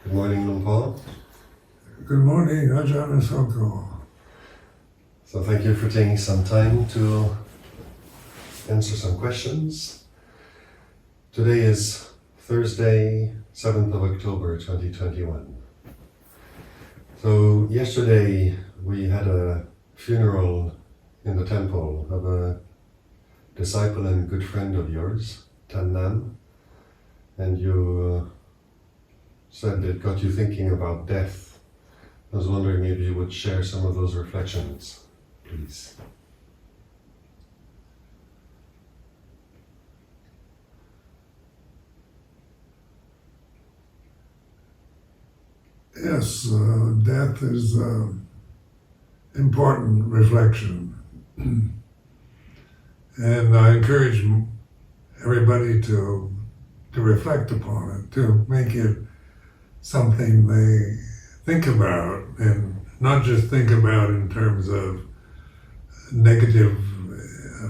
Good morning, Luang Por. Good morning, Ajahn Sumedho. So thank you for taking some time to answer some questions. Today is Thursday, 7th of October 2021. So yesterday we had a funeral in the temple of a disciple and good friend of yours, Tan Nam, and you said it got you thinking about death. I was wondering if you would share some of those reflections, please. Yes, death is important reflection. And I encourage everybody to reflect upon it, to make it something they think about, and not just think about in terms of negative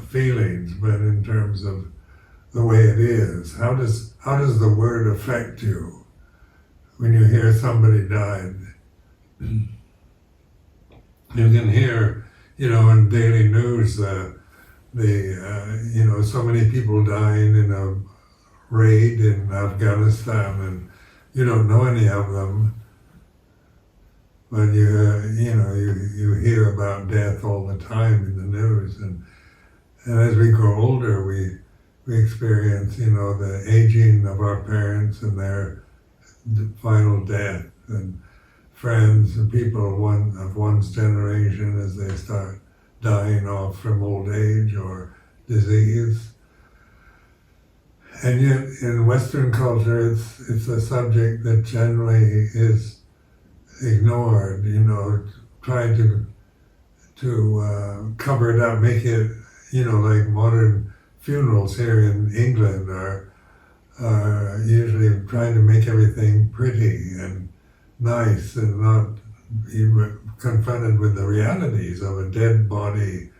feelings, but in terms of the way it is. How does the word affect you when you hear somebody died? You can hear, in daily news, so many people dying in a raid in Afghanistan, and you don't know any of them, but you hear about death all the time in the news, and as we grow older, we experience, the aging of our parents and their final death, and friends and people of one's generation as they start dying off from old age or disease. And yet in Western culture it's a subject that generally is ignored, trying to cover it up, make it, like modern funerals here in England are usually trying to make everything pretty and nice and not be confronted with the realities of a dead body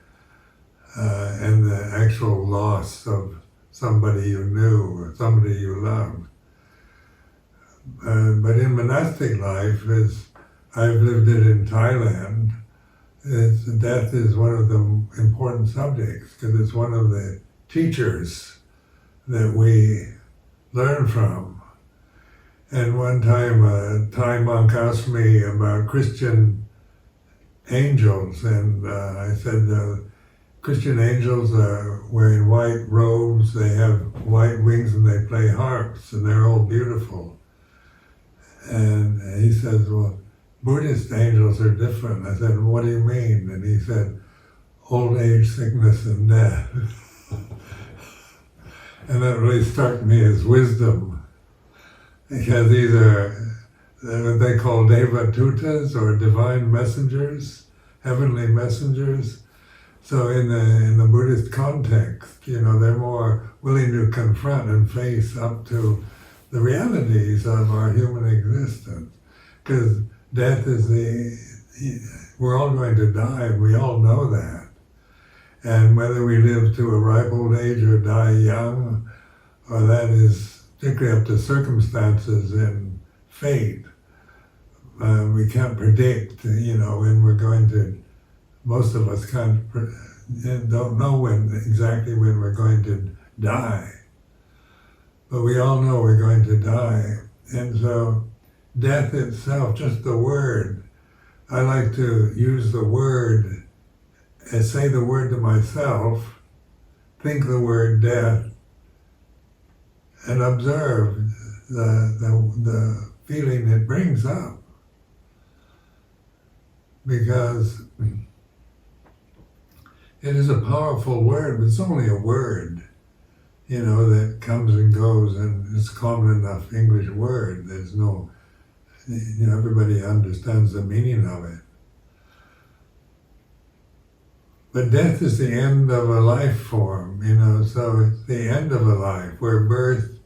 and the actual loss of somebody you knew or somebody you loved. But in monastic life, as I've lived it in Thailand, death is one of the important subjects because it's one of the teachers that we learn from. And one time a Thai monk asked me about Christian angels, and I said, Christian angels are wearing white robes, they have white wings, and they play harps, and they're all beautiful. And he says, well, Buddhist angels are different. I said, what do you mean? And he said, old age, sickness, and death. And that really struck me as wisdom, because these are what they call devatutas, or divine messengers, heavenly messengers. So in the Buddhist context, they're more willing to confront and face up to the realities of our human existence. Because death is we're all going to die, we all know that. And whether we live to a ripe old age or die young, or that is particularly up to circumstances and fate. We can't predict, when we're going to. Most of us don't know exactly when we're going to die, but we all know we're going to die. And so death itself, just the word, I like to use the word and say the word to myself, think the word death, and observe the feeling it brings up. Because it is a powerful word, but it's only a word, that comes and goes, and it's a common enough English word. There's no, everybody understands the meaning of it. But death is the end of a life form, so it's the end of a life, where birth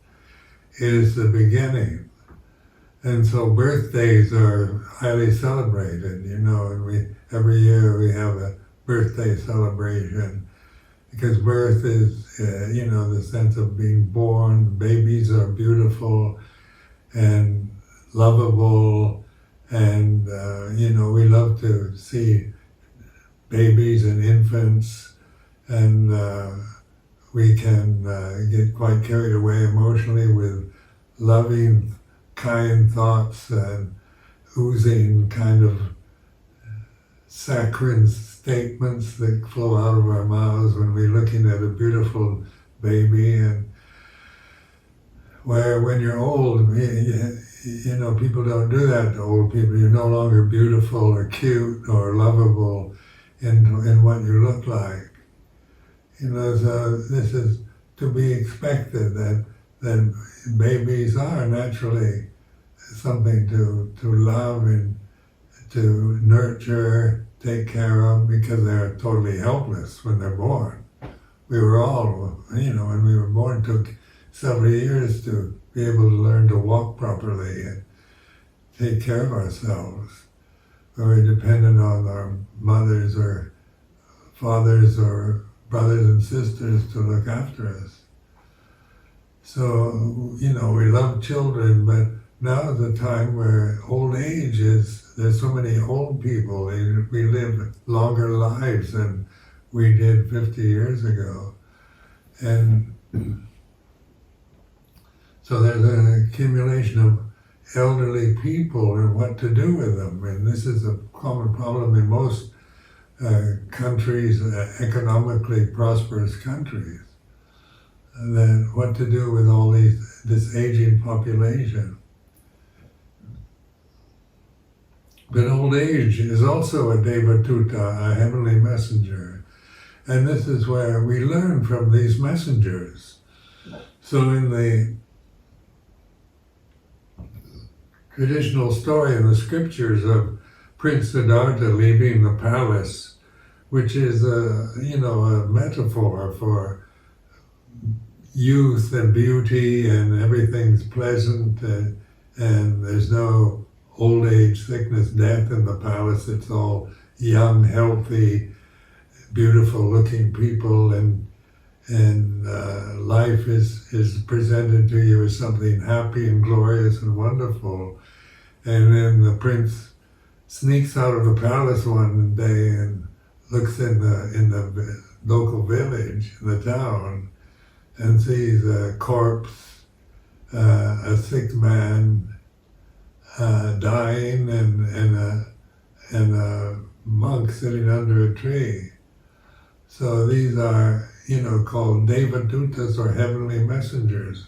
is the beginning. And so birthdays are highly celebrated, and every year we have a birthday celebration, because birth is, the sense of being born. Babies are beautiful, and lovable, and we love to see babies and infants, and we can get quite carried away emotionally with loving, kind thoughts and oozing kind of saccharine statements that flow out of our mouths when we're looking at a beautiful baby. And where when you're old, people don't do that to old people. You're no longer beautiful or cute or lovable in what you look like. So this is to be expected, that babies are naturally something to love and to nurture, take care of, because they're totally helpless when they're born. We were all, when we were born, took several years to be able to learn to walk properly and take care of ourselves. We were dependent on our mothers or fathers or brothers and sisters to look after us. So, we love children, but now is a time where old age there's so many old people. We live longer lives than we did 50 years ago. And so there's an accumulation of elderly people and what to do with them. And this is a common problem in most countries, economically prosperous countries. And then what to do with all this aging population. But old age is also a Devatuta, a heavenly messenger. And this is where we learn from these messengers. So in the traditional story in the scriptures of Prince Siddhartha leaving the palace, which is a metaphor for youth and beauty, and everything's pleasant, and there's no old age, sickness, death in the palace. It's all young, healthy, beautiful looking people, and life is presented to you as something happy and glorious and wonderful. And then the prince sneaks out of the palace one day and looks in the local village, in the town, and sees a corpse, a sick man dying, and a monk sitting under a tree. So these are, called Devadutas, or heavenly messengers.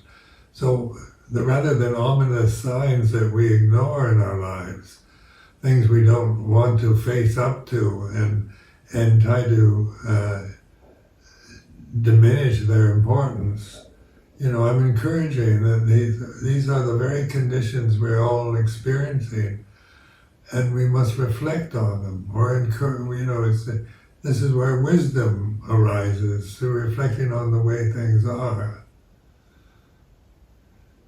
So rather than ominous signs that we ignore in our lives, things we don't want to face up to and try to diminish their importance, I'm encouraging that these are the very conditions we're all experiencing, and we must reflect on them, or encourage, this is where wisdom arises, through reflecting on the way things are.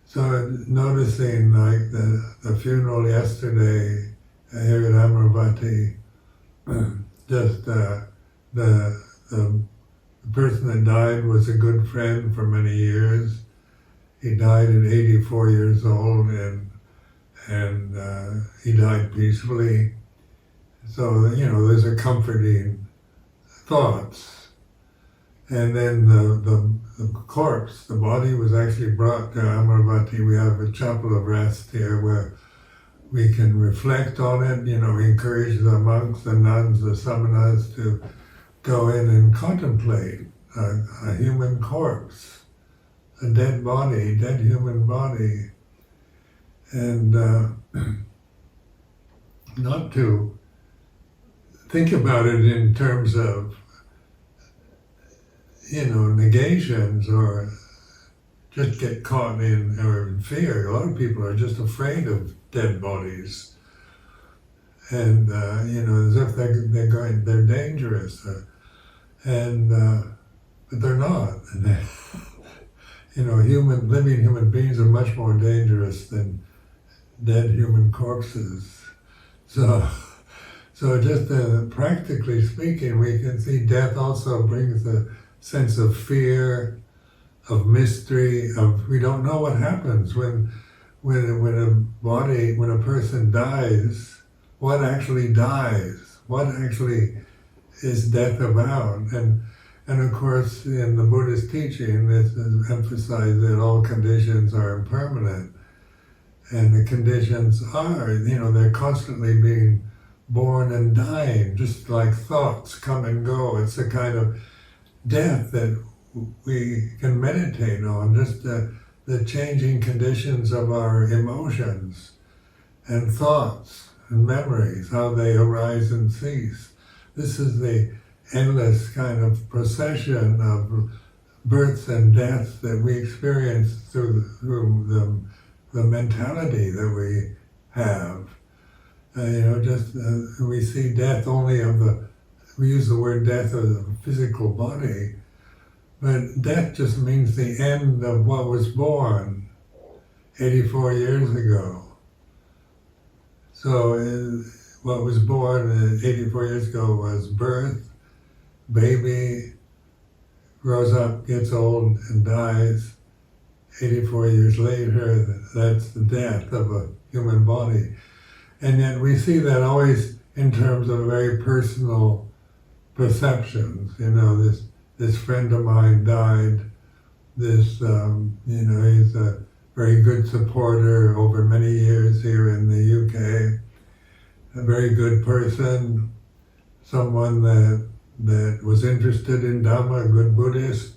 So noticing, like the funeral yesterday here at Amaravati, just the person that died was a good friend for many years. He died at 84 years old, and he died peacefully. So, there's a comforting thoughts. And then the corpse, the body, was actually brought to Amaravati. We have a chapel of rest here where we can reflect on it, encourage the monks, the nuns, the samanas to go in and contemplate a human corpse, a dead body, dead human body, and not to think about it in terms of, negations, or just get caught in fear. A lot of people are just afraid of dead bodies, and as if they're dangerous, but they're not. And living human beings are much more dangerous than dead human corpses. So just practically speaking, we can see death also brings a sense of fear, of mystery, of we don't know what happens when when a person dies, what actually dies? What actually is death about? And of course, in the Buddhist teaching, this is emphasized that all conditions are impermanent. And the conditions are, they're constantly being born and dying, just like thoughts come and go. It's a kind of death that we can meditate on, just the changing conditions of our emotions and thoughts and memories, how they arise and cease. This is the endless kind of procession of births and deaths that we experience through the mentality that we have. We see death only we use the word death of the physical body, but death just means the end of what was born 84 years ago. So what was born 84 years ago was birth, baby, grows up, gets old, and dies. 84 years later, that's the death of a human body. And yet we see that always in terms of very personal perceptions. This friend of mine died. He's a very good supporter over many years here in the UK. A very good person, someone that was interested in Dhamma, a good Buddhist.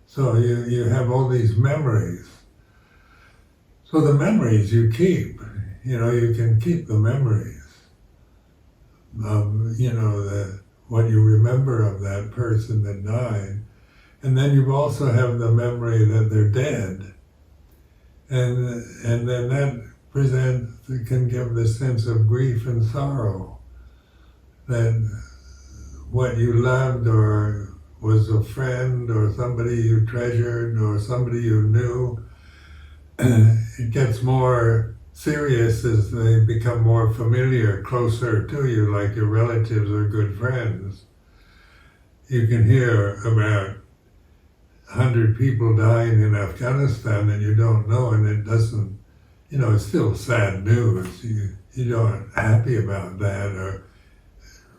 So you have all these memories. So the memories you keep, you can keep the memories of, what you remember of that person that died. And then you also have the memory that they're dead. And then that can give the sense of grief and sorrow, that what you loved or was a friend or somebody you treasured or somebody you knew, it gets more serious as they become more familiar, closer to you, like your relatives or good friends. You can hear about 100 people dying in Afghanistan and you don't know, and it doesn't, it's still sad news. You aren't happy about that or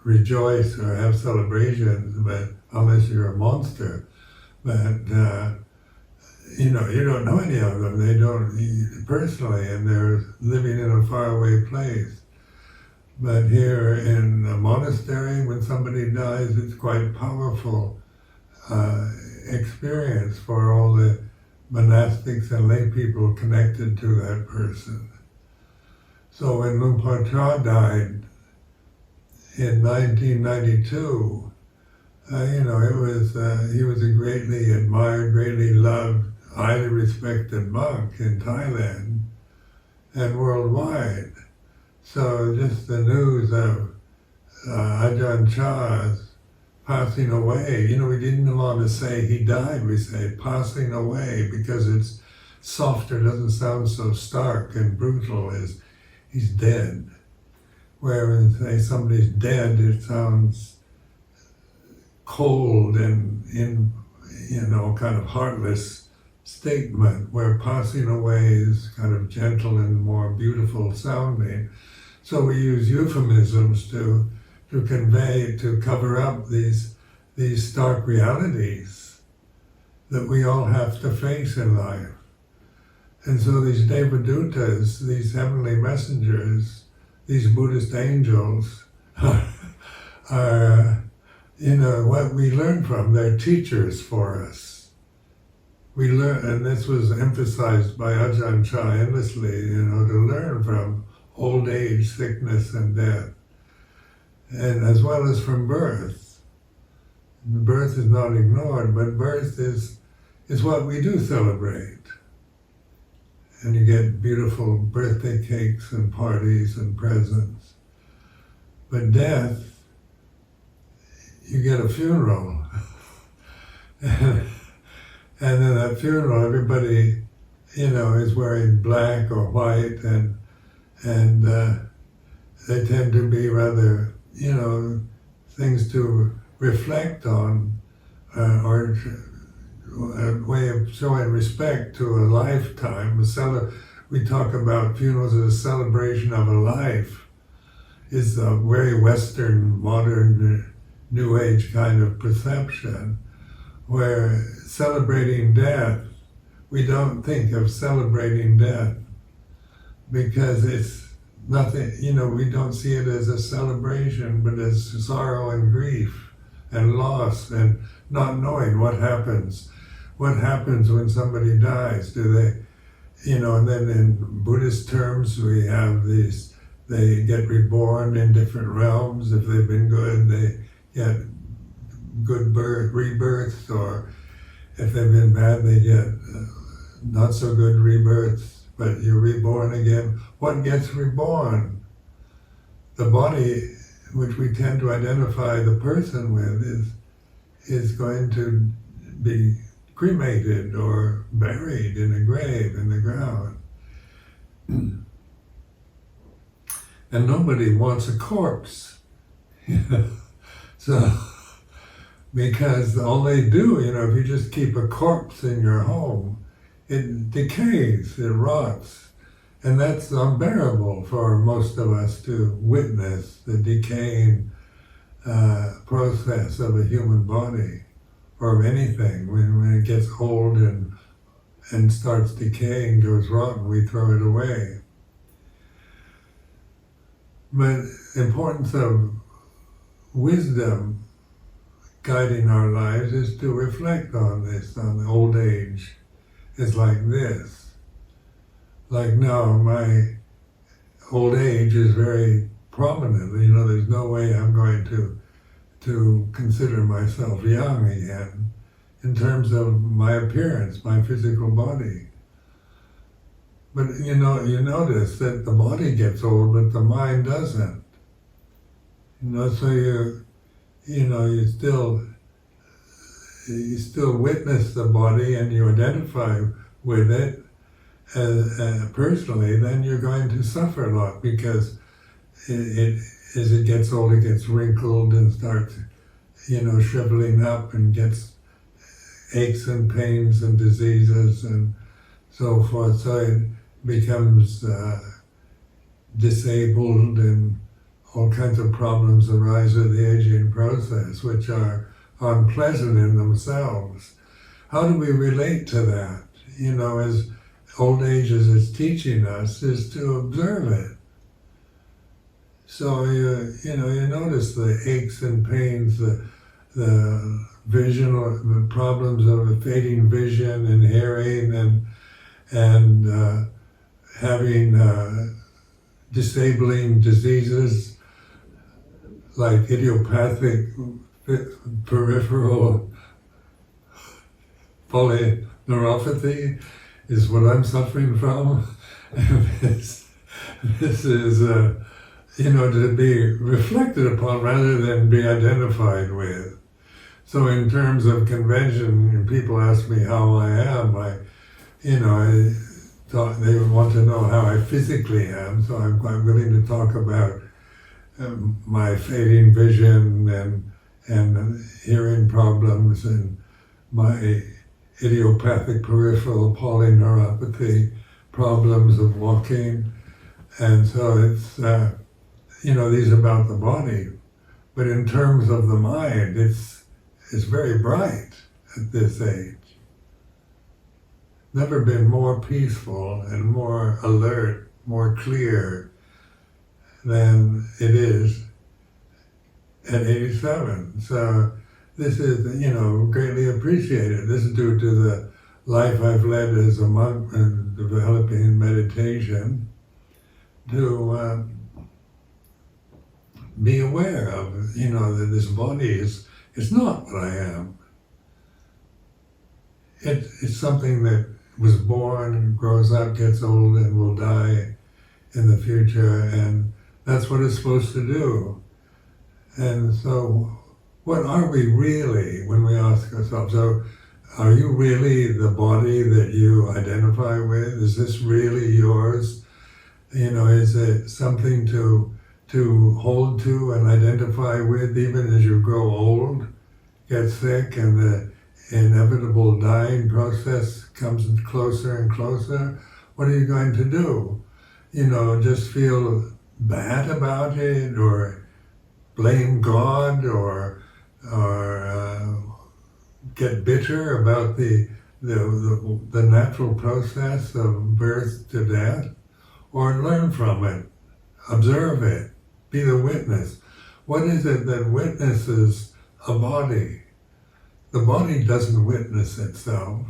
rejoice or have celebrations, but unless you're a monster. But you don't know any of them. They don't personally, and they're living in a faraway place. But here in a monastery, when somebody dies, it's quite powerful experience for all the monastics and lay people connected to that person. So when Luang Por Chah died in 1992, he was a greatly admired, greatly loved, highly respected monk in Thailand and worldwide. So just the news of Ajahn Chah's passing away, we didn't want to say he died, we say passing away because it's softer, doesn't sound so stark and brutal as he's dead. Whereas say somebody's dead, it sounds cold and kind of heartless statement, where passing away is kind of gentle and more beautiful sounding. So we use euphemisms to convey, to cover up these stark realities that we all have to face in life. And so these Devadutas, these heavenly messengers, these Buddhist angels are what we learn from. They're teachers for us. We learn, and this was emphasized by Ajahn Chah endlessly, to learn from old age, sickness, and death, and as well as from birth. Birth is not ignored, but birth is what we do celebrate. And you get beautiful birthday cakes and parties and presents. But death, you get a funeral. And then at funeral, everybody, is wearing black or white, and they tend to be rather, things to reflect on, or a way of showing respect to a lifetime, we talk about funerals as a celebration of a life, is a very Western, modern, New Age kind of perception, where celebrating death, we don't think of celebrating death because it's nothing, we don't see it as a celebration, but as sorrow and grief and loss and not knowing what happens. What happens when somebody dies? Do they, and then in Buddhist terms, we have these, they get reborn in different realms. If they've been good, they get good rebirths, or if they've been bad, they get not so good rebirths, but you're reborn again. What gets reborn? The body, which we tend to identify the person with, is going to be cremated or buried in a grave in the ground. And nobody wants a corpse. So, because all they do, if you just keep a corpse in your home, it decays, it rots. And that's unbearable for most of us to witness, the decaying process of a human body, or of anything. When it gets old and starts decaying, goes rotten, we throw it away. But the importance of wisdom guiding our lives is to reflect on this, on the old age. It's like this. Like now, my old age is very prominent. There's no way I'm going to consider myself young again in terms of my appearance, my physical body. But you notice that the body gets old, but the mind doesn't. So you still witness the body and you identify with it personally. Then you're going to suffer a lot because as it gets old, it gets wrinkled and starts, shriveling up and gets aches and pains and diseases and so forth. So it becomes disabled, and all kinds of problems arise with the aging process, which are unpleasant in themselves. How do we relate to that? As old age as it's teaching us is to observe it. So you notice the aches and pains, the vision, or the problems of fading vision and hearing, and having disabling diseases like idiopathic peripheral polyneuropathy is what I'm suffering from. This is to be reflected upon rather than be identified with. So in terms of convention, when people ask me how I am, I thought they would want to know how I physically am, so I'm quite willing to talk about my fading vision and hearing problems and my idiopathic peripheral polyneuropathy problems of walking. And so it's, these are about the body. But in terms of the mind, it's very bright at this age. Never been more peaceful and more alert, more clear than it is at 87. So this is, greatly appreciated. This is due to the life I've led as a monk and developing meditation to be aware of, that this body it's not what I am. It's something that was born, grows up, gets old, and will die in the future, and that's what it's supposed to do. And so, what are we really when we ask ourselves, so are you really the body that you identify with? Is this really yours? Is it something to hold to and identify with even as you grow old, get sick, and the inevitable dying process comes closer and closer? what are you going to do? Just feel bad about it, or blame God, or get bitter about the natural process of birth to death, or learn from it, observe it, be the witness. What is it that witnesses a body? The body doesn't witness itself.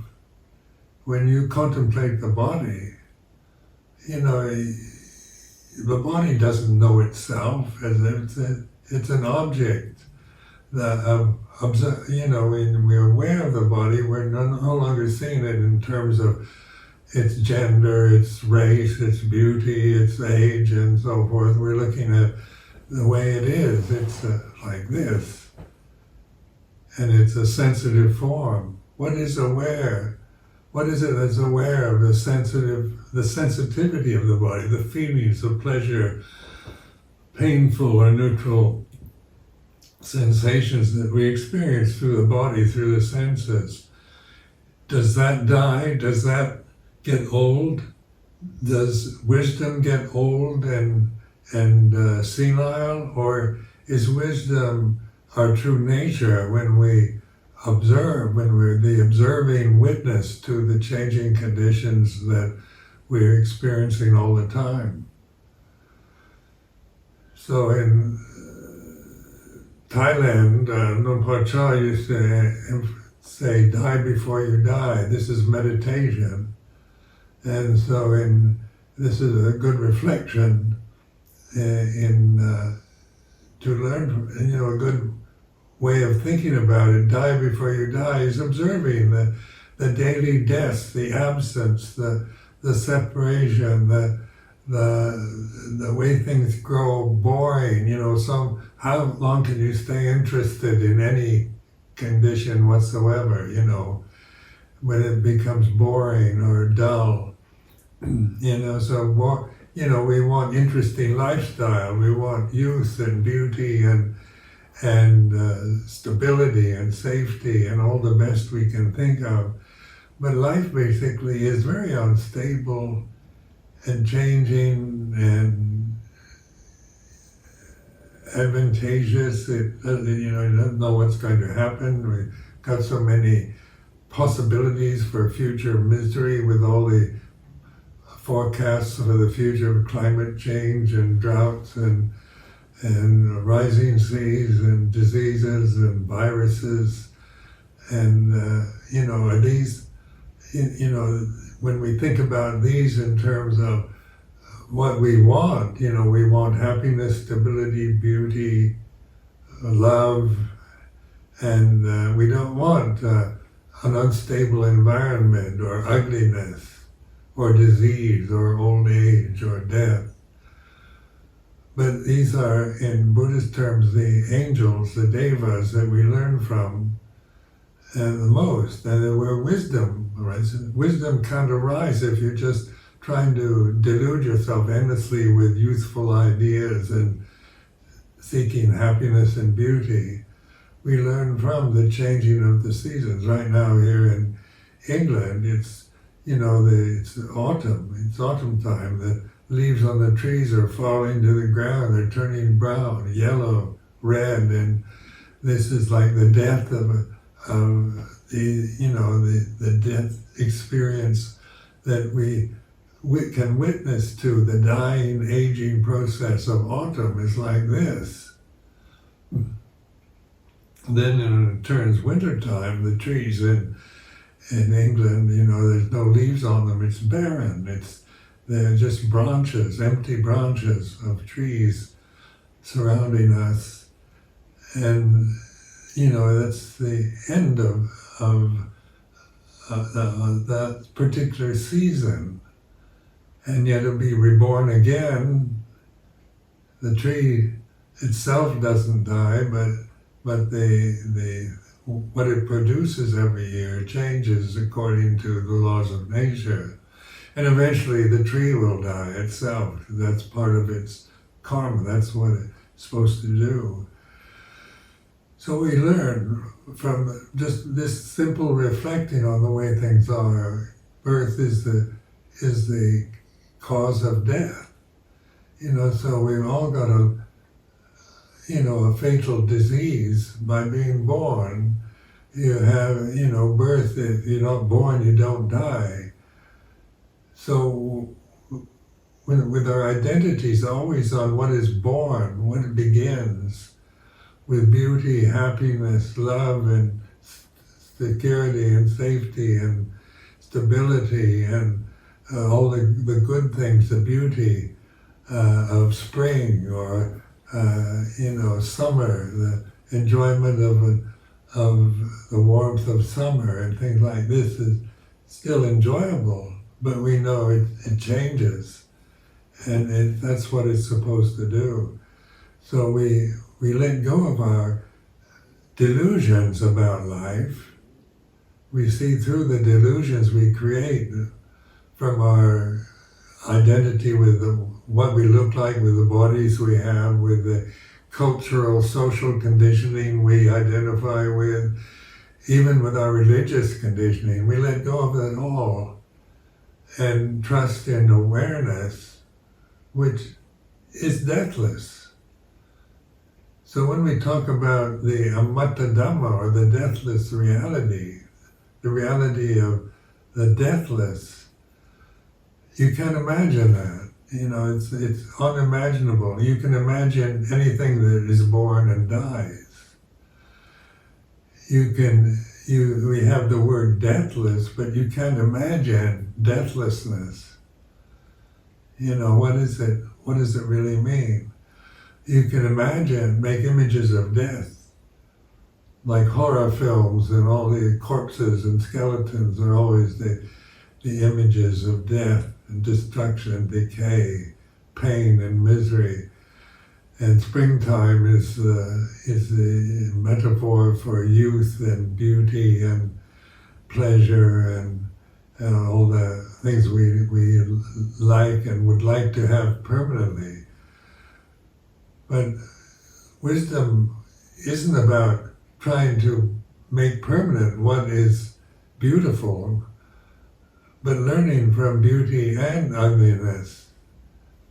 When you contemplate the body, the body doesn't know itself as it's an object. When we're aware of the body, we're no longer seeing it in terms of its gender, its race, its beauty, its age, and so forth. We're looking at the way it is. It's like this. And it's a sensitive form. What is aware? What is it that's aware of the sensitivity of the body, the feelings of pleasure, painful or neutral sensations that we experience through the body, through the senses? Does that die? Does that get old? Does wisdom get old and senile? Or is wisdom our true nature when we observe, when we're the observing witness to the changing conditions that we're experiencing all the time? So in Thailand, Luang Por Chah used to say, die before you die. This is meditation. And so this is a good reflection to learn from, a good way of thinking about it. Die before you die is observing the daily deaths, the absence, the separation, the way things grow boring. How long can you stay interested in any condition whatsoever? When it becomes boring or dull. We want interesting lifestyle. We want youth and beauty and stability and safety and all the best we can think of. But life basically is very unstable and changing and advantageous. You don't know what's going to happen. We've got so many possibilities for future misery with all the forecasts for the future of climate change and droughts and rising seas and diseases and viruses. And, are these, when we think about these in terms of what we want, we want happiness, stability, beauty, love, and we don't want an unstable environment or ugliness or disease or old age or death. But these are, in Buddhist terms, the angels, the devas that we learn from the most, and where wisdom, right? So wisdom can't arise if you're just trying to delude yourself endlessly with youthful ideas and seeking happiness and beauty. We learn from the changing of the seasons. Right now here in England, it's autumn. It's autumn time. The leaves on the trees are falling to the ground. They're turning brown, yellow, red, and this is like the death of the death experience that we can witness to. The dying, aging process of autumn is like this. Then when it turns wintertime, the trees in England, there's no leaves on them. It's barren. They're just branches, empty branches of trees surrounding us, and that's the end of that particular season. And yet it'll be reborn again. The tree itself doesn't die, but what it produces every year changes according to the laws of nature. And eventually the tree will die itself. That's part of its karma. That's what it's supposed to do. So we learn from just this simple reflecting on the way things are. Birth is is the cause of death. So we've all got a fatal disease by being born. You have, birth. If you're not born, you don't die. So with our identities always on what is born, what it begins, with beauty, happiness, love, and security, and safety, and stability, and all the good things, the beauty of spring, or summer, the enjoyment of the warmth of summer and things like this is still enjoyable, but we know it changes, and that's what it's supposed to do. So we let go of our delusions about life. We see through the delusions we create from our identity with what we look like, with the bodies we have, with the cultural, social conditioning we identify with, even with our religious conditioning. We let go of it all and trust in awareness, which is deathless. So when we talk about the Amatta Dhamma, or the deathless reality, the reality of the deathless, you can't imagine that. It's unimaginable. You can imagine anything that is born and dies. We have the word deathless, but you can't imagine deathlessness. What is it? What does it really mean? You can imagine, make images of death, like horror films, and all the corpses and skeletons are always the images of death and destruction, decay, pain and misery. And springtime is the metaphor for youth and beauty and pleasure and all the things we like and would like to have permanently. But wisdom isn't about trying to make permanent what is beautiful, but learning from beauty and ugliness,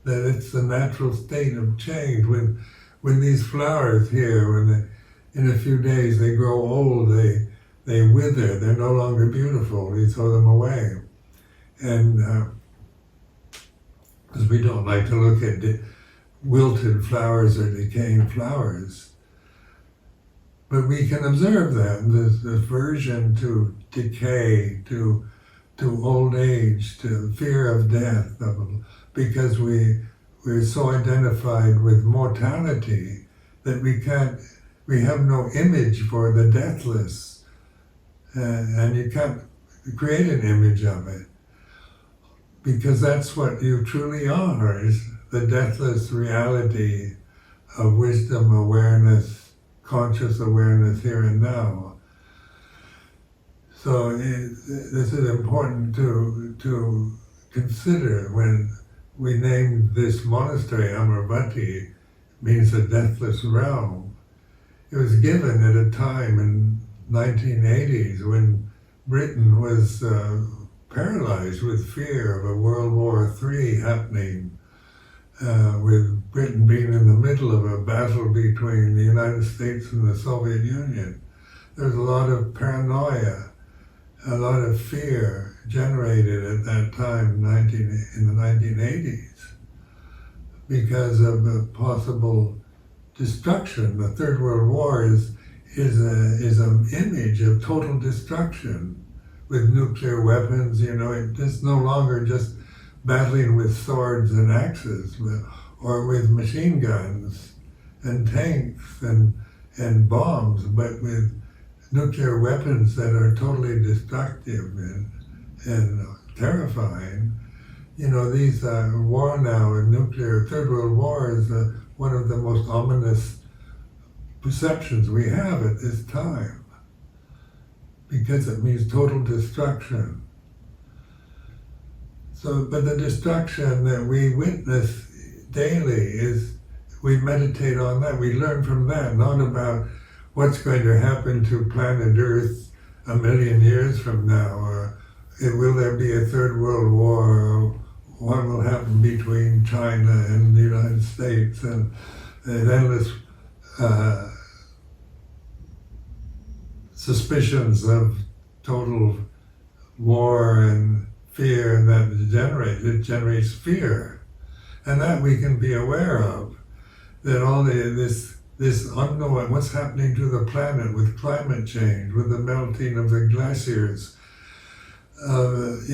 that it's the natural state of change. When these flowers here, in a few days they grow old, they wither, they're no longer beautiful, we throw them away. And because we don't like to look at wilted flowers or decaying flowers. But we can observe that, this aversion to decay, to old age, to fear of death, because we're so identified with mortality that we have no image for the deathless, and you can't create an image of it, because that's what you truly are, is the deathless reality of wisdom, awareness, conscious awareness here and now. So this is important to consider when we named this monastery Amaravati, means the deathless realm. It was given at a time in 1980s when Britain was paralyzed with fear of a World War III happening, with Britain being in the middle of a battle between the United States and the Soviet Union. There was a lot of paranoia, a lot of fear generated at that time in the 1980s because of a possible destruction. The Third World War is an image of total destruction with nuclear weapons. It's no longer just battling with swords and axes, or with machine guns and tanks and bombs, but with nuclear weapons that are totally destructive and terrifying. These war now and nuclear, Third World War is one of the most ominous perceptions we have at this time, because it means total destruction. But the destruction that we witness daily is, we meditate on that, we learn from that, not about what's going to happen to planet Earth 1 million years from now, or will there be a third world war? Or what will happen between China and the United States? And endless suspicions of total war and fear, and that it generates fear. And that we can be aware of, that all this unknown, what's happening to the planet with climate change, with the melting of the glaciers, of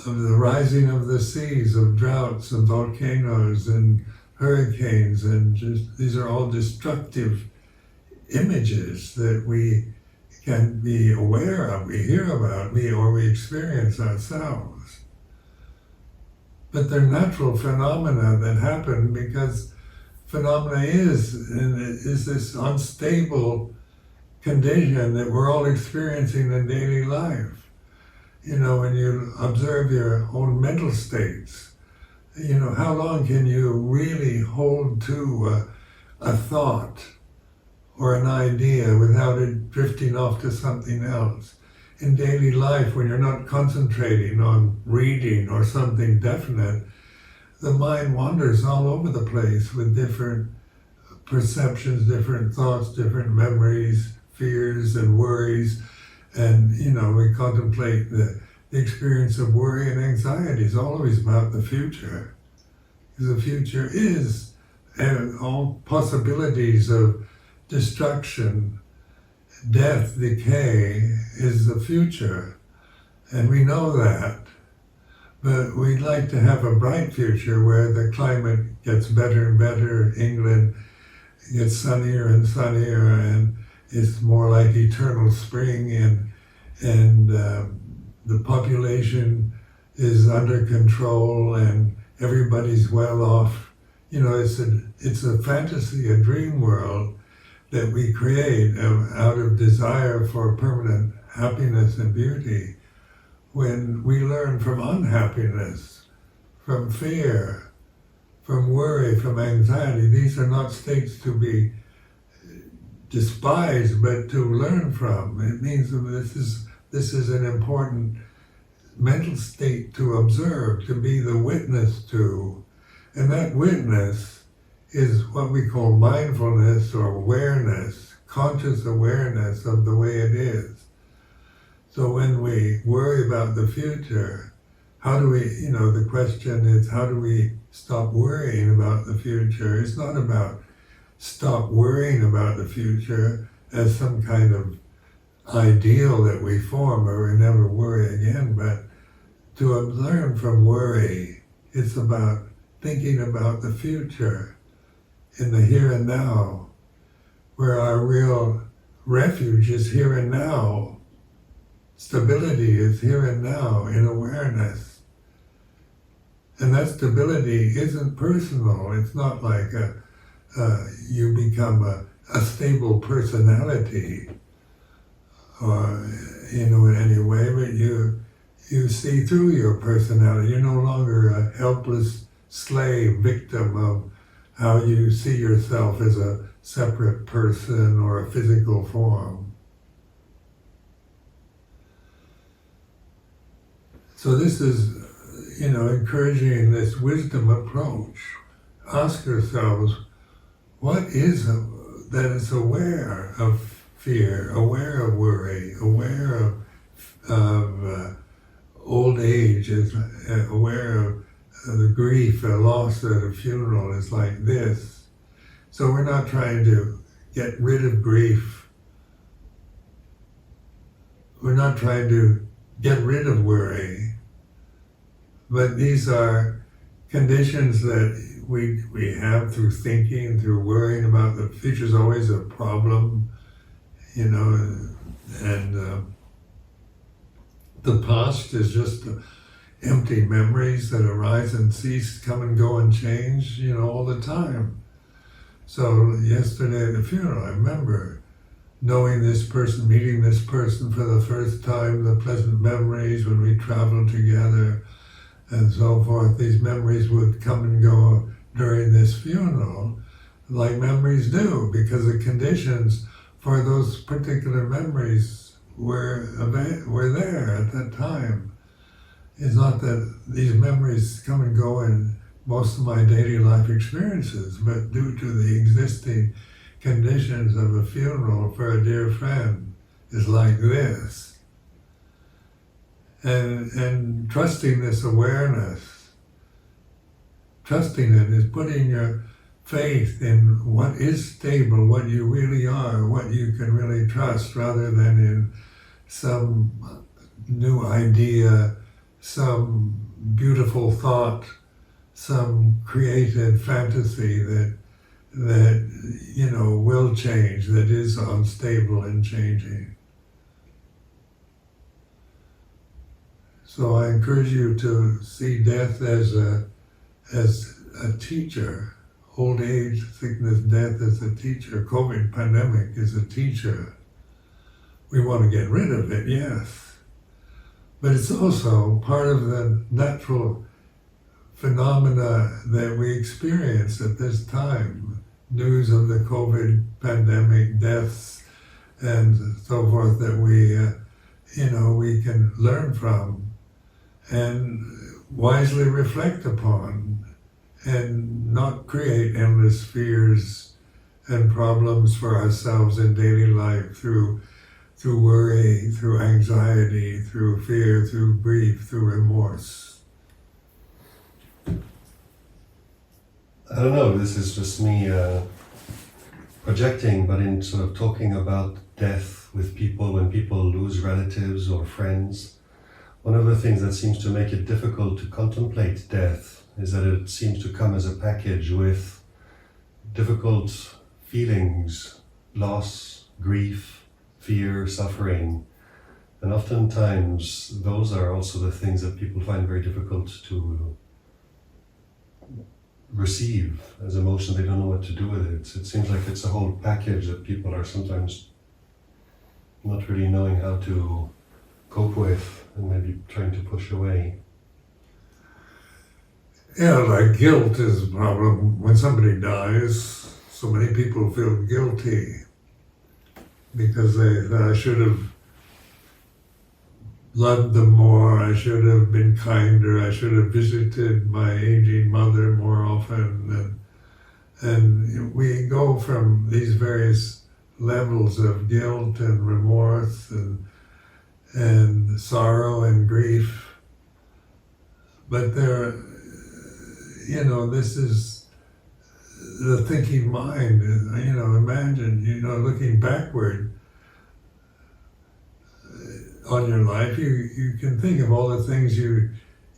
the rising of the seas, of droughts and volcanoes and hurricanes, and just these are all destructive images that we can be aware of, we hear about, or we experience ourselves. But they're natural phenomena that happen because phenomena is this unstable condition that we're all experiencing in daily life. When you observe your own mental states, how long can you really hold to a thought or an idea without it drifting off to something else? In daily life, when you're not concentrating on reading or something definite, the mind wanders all over the place with different perceptions, different thoughts, different memories, fears and worries. And, we contemplate the experience of worry and anxiety is always about the future. Because the future is all possibilities of destruction, death, decay is the future. And we know that. But we'd like to have a bright future where the climate gets better and better. England gets sunnier and sunnier, and it's more like eternal spring, and the population is under control and everybody's well off. It's a fantasy, a dream world that we create out of desire for permanent happiness and beauty, when we learn from unhappiness, from fear, from worry, from anxiety. These are not states to be despised, but to learn from. It means that this is an important mental state to observe, to be the witness to. And that witness is what we call mindfulness or awareness, conscious awareness of the way it is. So when we worry about the future, how do we, the question is, how do we stop worrying about the future? It's not about stop worrying about the future as some kind of ideal that we form or we never worry again, but to learn from worry, it's about thinking about the future in the here and now, where our real refuge is here and now. Stability is here and now in awareness. And that stability isn't personal. It's not like you become a stable personality or, in any way, but you see through your personality. You're no longer a helpless slave, victim of how you see yourself as a separate person or a physical form. So this is, encouraging this wisdom approach. Ask yourselves, what is that is aware of fear, aware of worry, aware of old age, is aware of the grief, a loss at a funeral is like this. So we're not trying to get rid of grief. We're not trying to get rid of worry. But these are conditions that we have through thinking, through worrying about the future is always a problem, and the past is just empty memories that arise and cease, come and go and change, all the time. So yesterday at the funeral, I remember knowing this person, meeting this person for the first time, the pleasant memories when we traveled together, and so forth. These memories would come and go during this funeral, like memories do, because the conditions for those particular memories were there at that time. It's not that these memories come and go in most of my daily life experiences, but due to the existing conditions of a funeral for a dear friend is like this. And trusting this awareness, trusting it is putting your faith in what is stable, what you really are, what you can really trust, rather than in some new idea, some beautiful thought, some created fantasy that will change, that is unstable and changing. So I encourage you to see death as a teacher. Old age, sickness, death is a teacher. COVID pandemic is a teacher. We want to get rid of it, yes. But it's also part of the natural phenomena that we experience at this time. News of the COVID pandemic, deaths, and so forth that we can learn from and wisely reflect upon, and not create endless fears and problems for ourselves in daily life through worry, through anxiety, through fear, through grief, through remorse. I don't know, this is just me projecting, but in sort of talking about death with people, when people lose relatives or friends, one of the things that seems to make it difficult to contemplate death is that it seems to come as a package with difficult feelings, loss, grief, fear, suffering. And oftentimes those are also the things that people find very difficult to receive as emotion. They don't know what to do with it. It seems like it's a whole package that people are sometimes not really knowing how to cope with and maybe trying to push away. Yeah, like guilt is a problem. When somebody dies, so many people feel guilty because I should have loved them more, I should have been kinder, I should have visited my aging mother more often. And we go from these various levels of guilt and remorse and sorrow and grief. But this is the thinking mind. Imagine, looking backward on your life, you can think of all the things you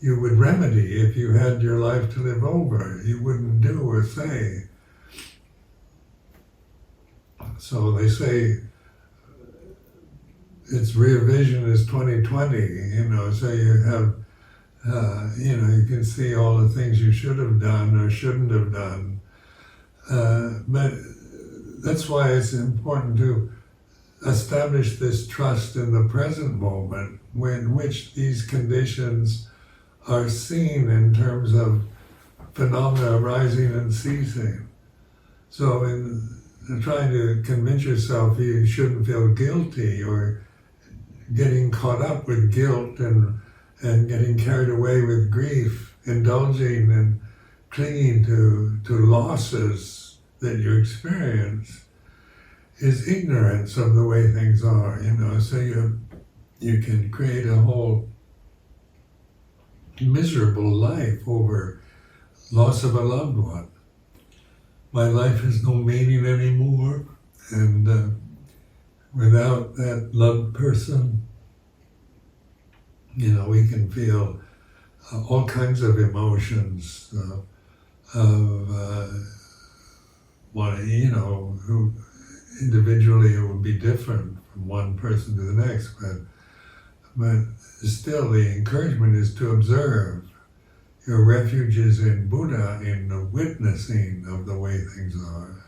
would remedy if you had your life to live over. You wouldn't do or say. So they say its rear vision is 20/20. So you have, you can see all the things you should have done or shouldn't have done. But that's why it's important to establish this trust in the present moment, in which these conditions are seen in terms of phenomena arising and ceasing. So in trying to convince yourself you shouldn't feel guilty, or getting caught up with guilt and getting carried away with grief, indulging and clinging to losses that you experience, is ignorance of the way things are, so you can create a whole miserable life over loss of a loved one. My life has no meaning anymore, and without that loved person, we can feel all kinds of emotions who individually it would be different from one person to the next, but still the encouragement is to observe. Your refuge is in Buddha, in the witnessing of the way things are.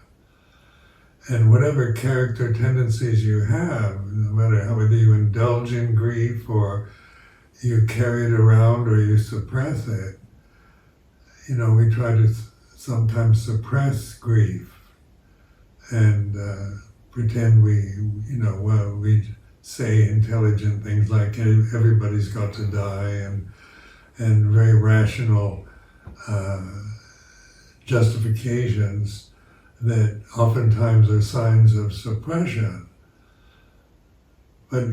And whatever character tendencies you have, no matter whether you indulge in grief or you carry it around or you suppress it, we try to sometimes suppress grief and pretend we say intelligent things like everybody's got to die, and very rational justifications that oftentimes are signs of suppression. But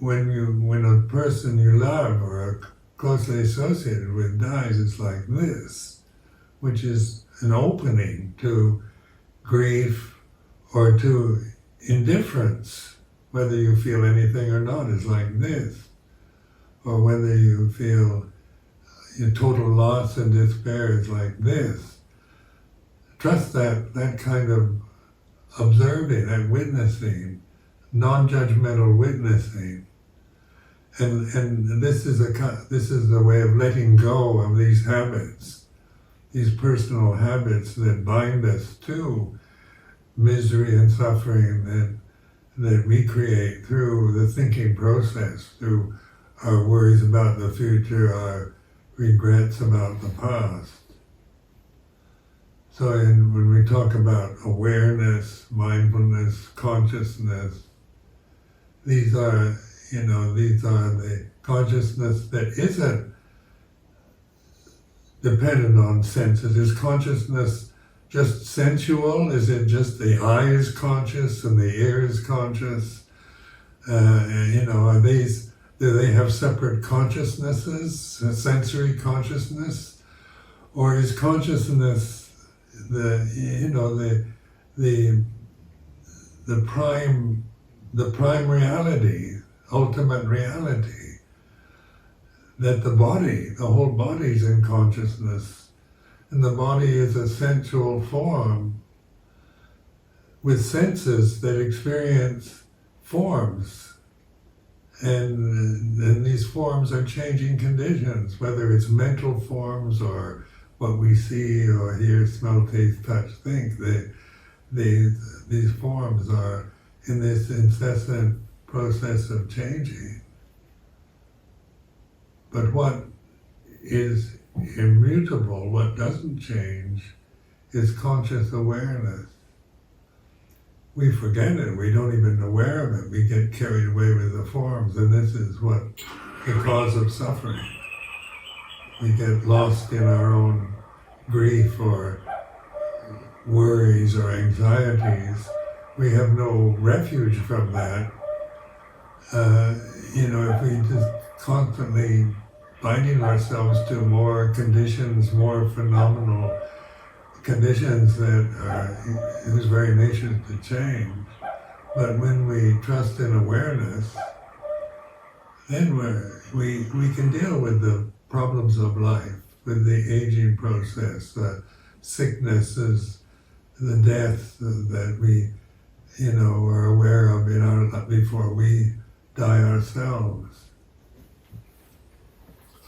when a person you love or are closely associated with dies, it's like this, which is an opening to grief or to indifference. Whether you feel anything or not is like this, or whether you feel total loss and despair is like this. Trust that kind of observing, that witnessing, non-judgmental witnessing, and this is a way of letting go of these habits, these personal habits that bind us to misery and suffering that we create through the thinking process, through our worries about the future, our regrets about the past. So when we talk about awareness, mindfulness, consciousness, these are the consciousness that isn't dependent on senses. Is consciousness just sensual? Is it just the eye is conscious and the ear is conscious? Do they have separate consciousnesses, a sensory consciousness? Or is consciousness the prime reality, ultimate reality? That the whole body's in consciousness, and the body is a sensual form with senses that experience forms. And these forms are changing conditions, whether it's mental forms or what we see or hear, smell, taste, touch, think. These forms are in this incessant process of changing. But what is immutable, what doesn't change, is conscious awareness. We forget it, we don't even aware of it, we get carried away with the forms, and this is what the cause of suffering. We get lost in our own grief or worries or anxieties. We have no refuge from that. If we just constantly binding ourselves to more conditions, more phenomenal conditions that are whose very nature is to change. But when we trust in awareness, then we can deal with the problems of life, with the aging process, the sicknesses, the death that we are aware of in our before we die ourselves.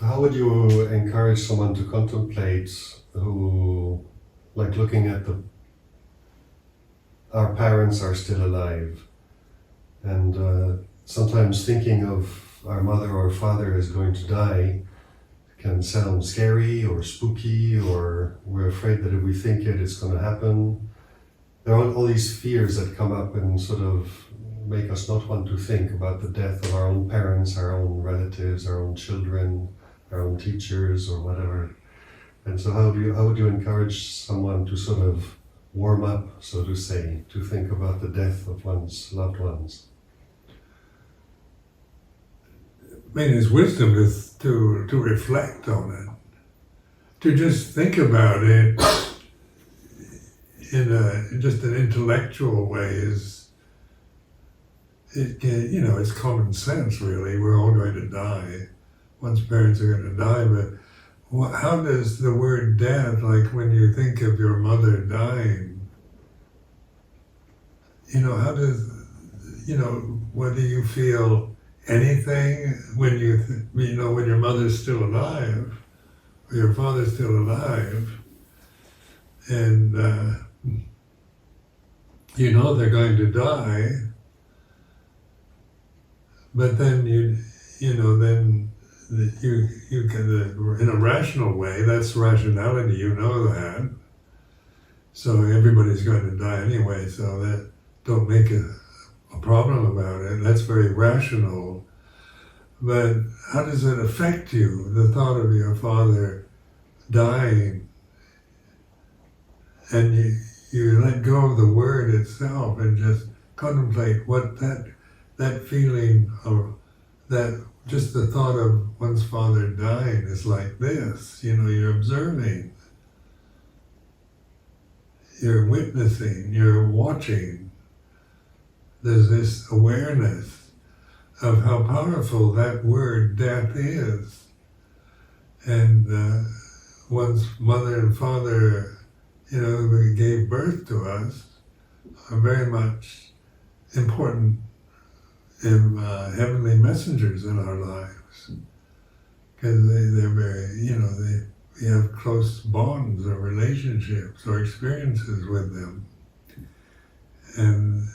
How would you encourage someone to contemplate who, like looking at our parents are still alive, and sometimes thinking of our mother or father is going to die can sound scary or spooky, or we're afraid that if we think it, it's going to happen. There are all these fears that come up and sort of make us not want to think about the death of our own parents, our own relatives, our own children, our own teachers, or whatever. And so how would you encourage someone to sort of warm up, so to say, to think about the death of one's loved ones? I mean, his wisdom is to reflect on it, to just think about it in just an intellectual way it's common sense, really. We're all going to die. One's parents are going to die, but how does the word death, like when you think of your mother dying, how does, whether you feel anything when when your mother's still alive, or your father's still alive, and they're going to die, but then you can, in a rational way, that's rationality, that. So everybody's going to die anyway, so that don't make a a problem about it. That's very rational. But how does it affect you, the thought of your father dying? And you let go of the word itself and just contemplate what that feeling of that, just the thought of one's father dying is like this. You're observing, you're witnessing, you're watching. There's this awareness of how powerful that word death is. And one's mother and father, who gave birth to us, are very much important heavenly messengers in our lives, because they're very, we have close bonds or relationships or experiences with them, and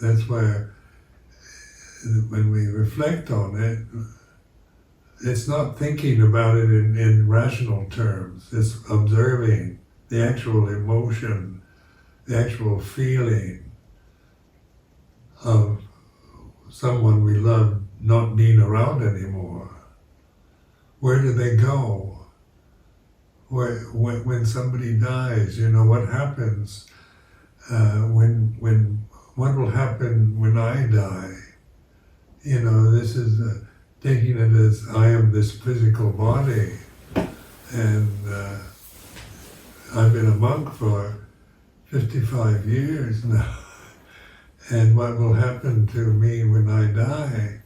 that's where when we reflect on it, it's not thinking about it in rational terms. It's observing the actual emotion, the actual feeling of someone we love not being around anymore. Where do they go? When somebody dies, what happens? What will happen when I die? This is taking it as I am this physical body, and I've been a monk for 55 years now. And what will happen to me when I die?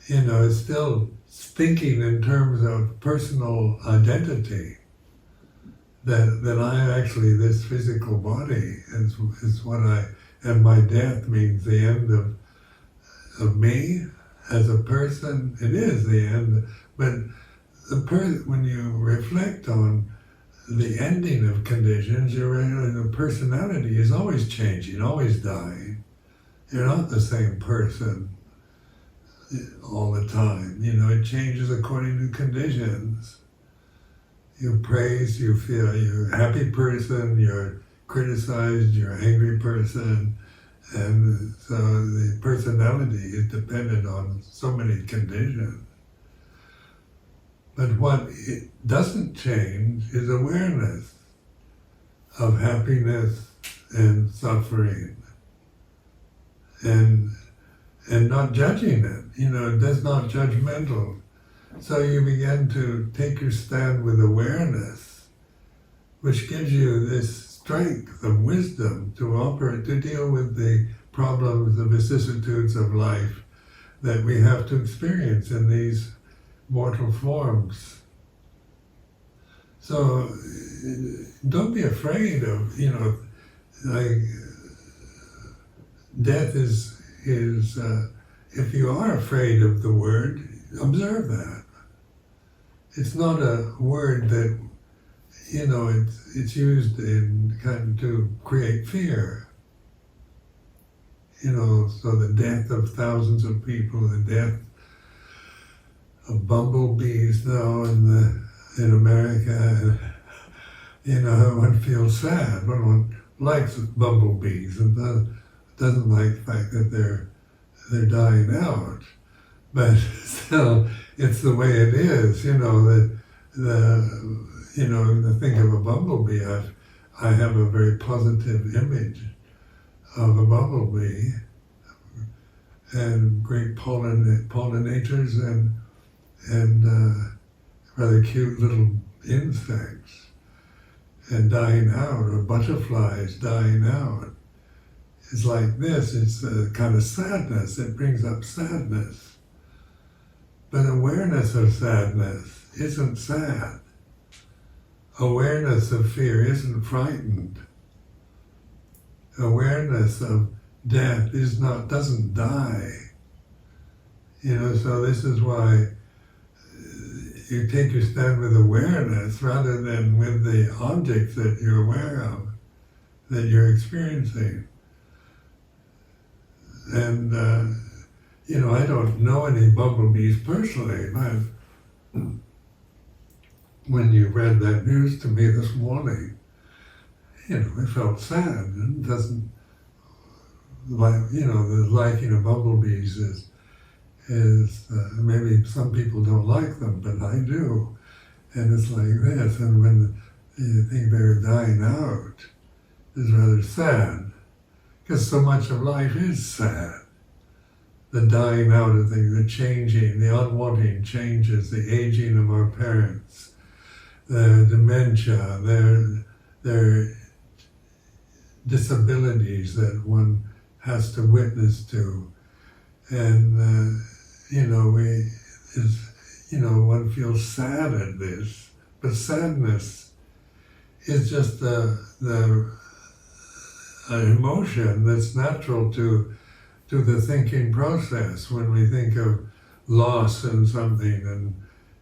It's still thinking in terms of personal identity. That I actually, this physical body is what and my death means the end of me as a person. It is the end, but when you reflect on the ending of conditions, the personality is always changing, always dying. You're not the same person all the time. It changes according to conditions. You praise, you feel you're a happy person, you're criticized, you're an angry person, and so the personality is dependent on so many conditions. But what it doesn't change is awareness of happiness and suffering, and not judging it. That's not judgmental. So you begin to take your stand with awareness, which gives you this strength of wisdom to deal with the problems, the vicissitudes of life that we have to experience in these mortal forms. So don't be afraid of, death is if you are afraid of the word, observe that. It's not a word that, it's used in to create fear. So the death of thousands of people, the death of bumblebees now in America, one feels sad. One likes bumblebees and doesn't like the fact that they're dying out. But still, it's the way it is. To think of a bumblebee, I have a very positive image of a bumblebee and great pollinators and rather cute little insects and dying out, or butterflies dying out. It's like this, it's a kind of sadness, it brings up sadness. But awareness of sadness isn't sad. Awareness of fear isn't frightened. Awareness of death doesn't die. So this is why you take your stand with awareness rather than with the objects that you're aware of, that you're experiencing. And, I don't know any bumblebees personally, but when you read that news to me this morning, I felt sad. like, the liking of bumblebees is maybe some people don't like them, but I do. And it's like this, and when you think they're dying out, it's rather sad, because so much of life is sad. The dying out of things, the changing, the unwanted changes, the aging of our parents, the dementia, their disabilities that one has to witness to. And, one feels sad at this, but sadness is just the emotion that's natural to the thinking process when we think of loss in something and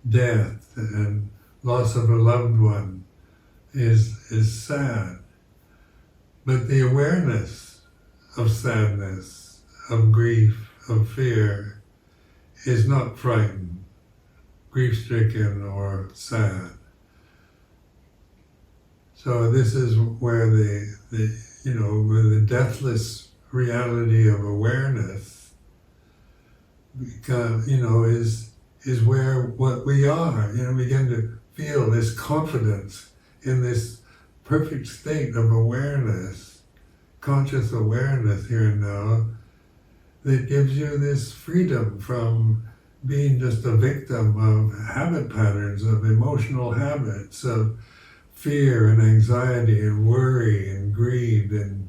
death and loss of a loved one is sad. But the awareness of sadness, of grief, of fear is not frightened, grief-stricken or sad. So this is where where the deathless reality of awareness is where what we are. We begin to feel this confidence in this perfect state of awareness, conscious awareness here and now, that gives you this freedom from being just a victim of habit patterns, of emotional habits, of fear and anxiety and worry and greed and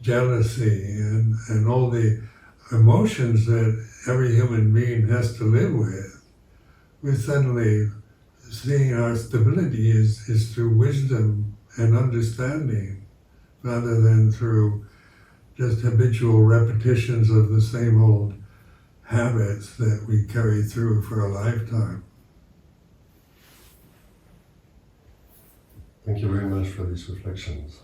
jealousy and all the emotions that every human being has to live with. We're suddenly seeing our stability is through wisdom and understanding, rather than through just habitual repetitions of the same old habits that we carry through for a lifetime. Thank you very much for these reflections.